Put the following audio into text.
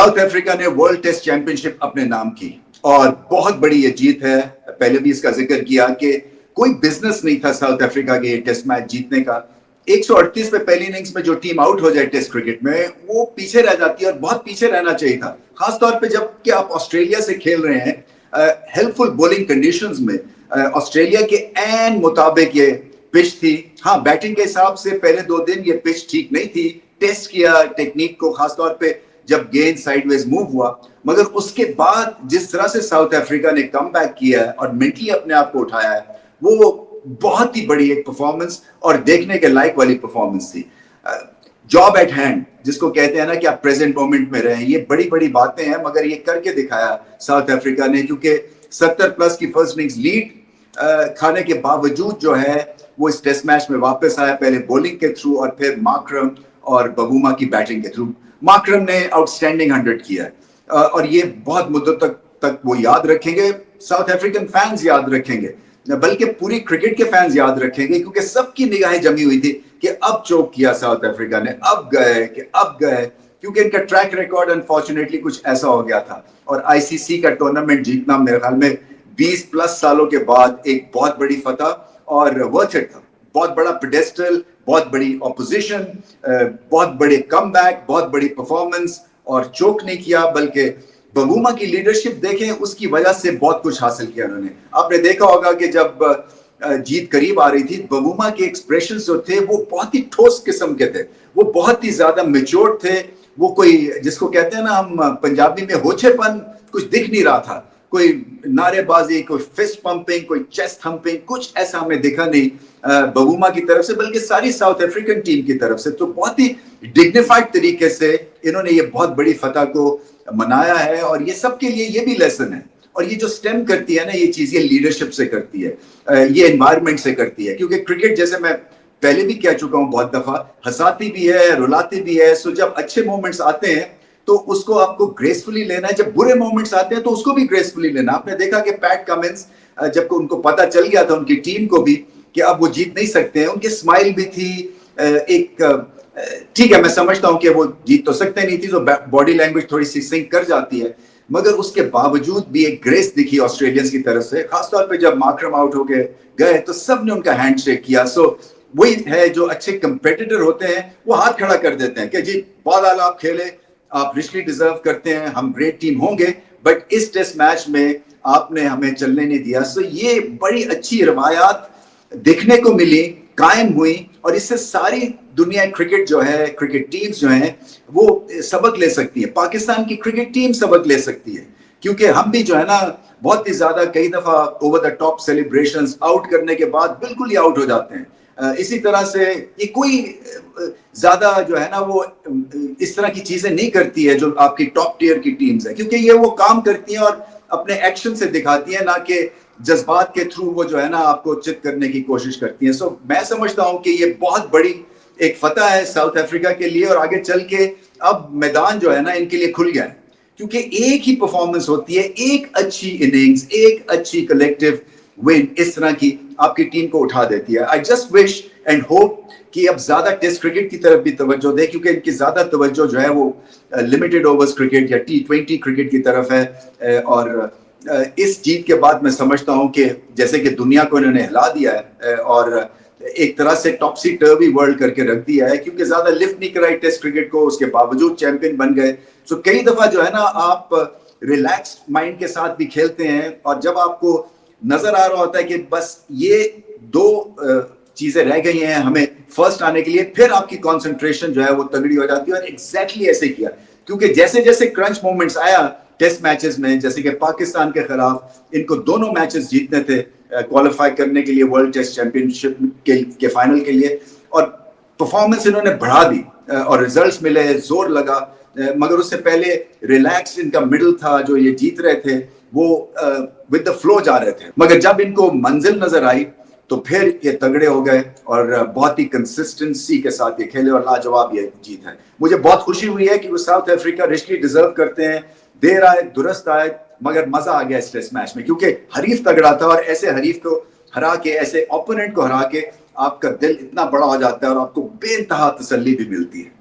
South Africa ने world test championship अपने नाम की और बहुत बड़ी ये जीत है। पहले भी इसका जिक्र किया कि कोई बिजनेस नहीं था साउथ अफ्रीका के टेस्ट मैच जीतने का। 138 पे पहली इनिंग्स में जो टीम आउट हो जाए टेस्ट क्रिकेट में वो पीछे रह जाती है और बहुत पीछे रहना चाहिए था, खासतौर पे जब कि आप ऑस्ट्रेलिया से खेल रहे हैं हेल्पफुल बॉलिंग कंडीशंस में। ऑस्ट्रेलिया के एन मुताबिक ये पिच थी। हाँ, बैटिंग के हिसाब से पहले 2 दिन ये पिच ठीक नहीं थी। टेस्ट किया टेक्निक को, खासतौर पे जब गेंद साइडवेज मूव हुआ, मगर उसके बाद जिस तरह से साउथ अफ्रीका ने कम बैक किया है और मेंटली अपने आप को उठाया है, वो बहुत ही बड़ी एक परफॉर्मेंस और देखने के लायक वाली परफॉर्मेंस थी। जॉब एट हैंड जिसको कहते हैं ना कि आप प्रेजेंट मोमेंट में रहें, ये बड़ी बड़ी बातें हैं, मगर ये करके दिखाया साउथ अफ्रीका ने, क्योंकि 70 प्लस की फर्स्ट इनिंग्स लीड खाने के बावजूद जो है वो इस टेस्ट मैच में वापस आया, पहले बॉलिंग के थ्रू और फिर मार्करम और बवूमा की बैटिंग के थ्रू। मार्करम ने आउटस्टैंडिंग 100 किया और ये बहुत मुद्दों तक वो याद रखेंगे, साउथ अफ्रीकन फैंस याद रखेंगे, बल्कि पूरी क्रिकेट के फैंस याद रखेंगे, क्योंकि सबकी निगाहें जमी हुई थी कि अब चोक किया साउथ अफ्रीका ने, अब गए, क्योंकि इनका ट्रैक रिकॉर्ड अनफॉर्चुनेटली कुछ ऐसा हो गया था। और आईसीसी का टूर्नामेंट जीतना मेरे ख्याल में 20 प्लस सालों के बाद एक बहुत बड़ी फतह और वर्थ इट था। बहुत बड़ा पेडेस्टल, बहुत बड़ी ऑपोजिशन, बहुत बड़े कमबैक, बहुत बड़ी परफॉर्मेंस, और चोक नहीं किया, बल्कि बवूमा की लीडरशिप देखें, उसकी वजह से बहुत कुछ हासिल किया उन्होंने। आपने देखा होगा कि जब जीत करीब आ रही थी, बवूमा के एक्सप्रेशंस जो थे वो बहुत ही ठोस किस्म के थे, वो बहुत ही ज्यादा मैच्योर्ड थे। वो कोई जिसको कहते हैं ना हम पंजाबी में होछेपन कुछ दिख नहीं रहा था, कोई नारेबाजी, कोई फिस्ट पंपिंग, कोई चेस्ट थम्पिंग, कुछ ऐसा हमें दिखा नहीं बवूमा की तरफ से, बल्कि सारी साउथ अफ्रीकन टीम की तरफ से। तो बहुत ही डिग्निफाइड तरीके से इन्होंने ये बहुत बड़ी फतह को मनाया है, और ये सबके लिए ये भी लेसन है। और ये जो स्टेम करती है ना ये चीज, ये लीडरशिप से करती है, ये एनवायरनमेंट से करती है, क्योंकि क्रिकेट जैसे मैं पहले भी कह चुका हूं बहुत दफा, हंसाती भी है, रुलाती भी है। सो जब अच्छे मोमेंट्स आते हैं तो उसको आपको ग्रेसफुली लेना है, जब बुरे मोमेंट्स आते हैं तो उसको भी ग्रेसफुली लेना। आपने देखा कि पैट कमिंस, जब उनको पता चल गया था उनकी टीम को भी कि अब वो जीत नहीं सकते हैं, उनकी स्माइल भी थी एक, ठीक है मैं समझता हूं कि वो जीत तो सकते नहीं थी, तो बॉडी लैंग्वेज थोड़ी सी सिंक कर जाती है, मगर उसके बावजूद भी एक ग्रेस दिखी ऑस्ट्रेलियंस की तरफ से। खासतौर पे जब मार्करम आउट होके गए तो सबने उनका हैंडशेक किया। सो वही है, जो अच्छे कंपेटिटर होते हैं वो हाथ खड़ा कर देते हैं कि जी बहुत आला आप खेले, आप रिचली डिजर्व करते हैं, हम ग्रेट टीम होंगे, बट इस टेस्ट मैच में आपने हमें चलने नहीं दिया। सो ये बड़ी अच्छी रवायात देखने को मिली, कायम हुई, और इससे सारी दुनिया क्रिकेट जो है, क्रिकेट टीम्स जो हैं वो सबक ले सकती है। पाकिस्तान की क्रिकेट टीम सबक ले सकती है, क्योंकि हम भी जो है ना बहुत ही ज्यादा कई दफा over the top celebrations out करने के बाद बिल्कुल ही आउट हो जाते हैं। इसी तरह से ये कोई ज्यादा जो है ना वो इस तरह की चीजें नहीं करती है जो आपकी टॉप टियर की टीम्स है, क्योंकि ये वो काम करती हैं और अपने एक्शन से दिखाती है, ना कि जज्बात के थ्रू वो जो है ना आपको चित करने की कोशिश करती है। सो मैं समझता हूं कि ये बहुत बड़ी एक फतह है साउथ अफ्रीका के लिए, और आगे चल के अब मैदान जो है ना इनके लिए खुल गया है, क्योंकि एक ही परफॉर्मेंस होती है, एक अच्छी इनिंग्स, एक अच्छी कलेक्टिव विन इस तरह की आपकी टीम को उठा देती है। I just wish and hope कि अब ज्यादा टेस्ट क्रिकेट की तरफ भी तवज्जो दे, क्योंकि इनकी ज्यादा तवज्जो जो है वो लिमिटेड ओवर्स क्रिकेट या T20 क्रिकेट की तरफ है। और इस जीत के बाद मैं समझता हूं कि जैसे कि दुनिया को इन्होंने हिला दिया है और एक तरह से टॉपसी टर्वी वर्ल्ड करके रख दिया है, क्योंकि ज्यादा लिफ्ट नहीं कराई टेस्ट क्रिकेट को, उसके बावजूद चैंपियन बन गए। सो कई दफा जो है ना आप रिलैक्स्ड माइंड के साथ भी खेलते हैं, और जब आपको नजर आ रहा होता है कि बस ये 2 चीजें रह गई हैं हमें फर्स्ट आने के लिए, फिर आपकी कंसंट्रेशन जो है वो तगड़ी हो जाती है। और एग्जैक्टली ऐसे किया, क्योंकि जैसे जैसे क्रंच मोमेंट्स आया टेस्ट मैचेस में, जैसे कि पाकिस्तान के खिलाफ इनको दोनों मैचेस जीतने थे क्वालिफाई करने के लिए वर्ल्ड टेस्ट चैंपियनशिप के फाइनल के लिए, और परफॉर्मेंस इन्होंने बढ़ा दी और रिजल्ट्स मिले, जोर लगा, मगर उससे पहले रिलैक्स इनका मिडल था, जो ये जीत रहे थे वो विद द फ्लो जा रहे थे, मगर जब इनको मंजिल नजर आई तो फिर ये तगड़े हो गए और बहुत ही कंसिस्टेंसी के साथ ये खेले, और लाजवाब ये जीत है। मुझे बहुत खुशी हुई है कि वो साउथ अफ्रीका रिचली डिजर्व करते हैं, देर आए दुरुस्त आए, मगर मजा आ गया इस टेस्ट मैच में, क्योंकि हरीफ तगड़ा था, और ऐसे हरीफ को हरा के, ऐसे ओपोनेंट को हरा के आपका दिल इतना बड़ा हो जाता है और आपको बेइंतहा तसल्ली भी मिलती है।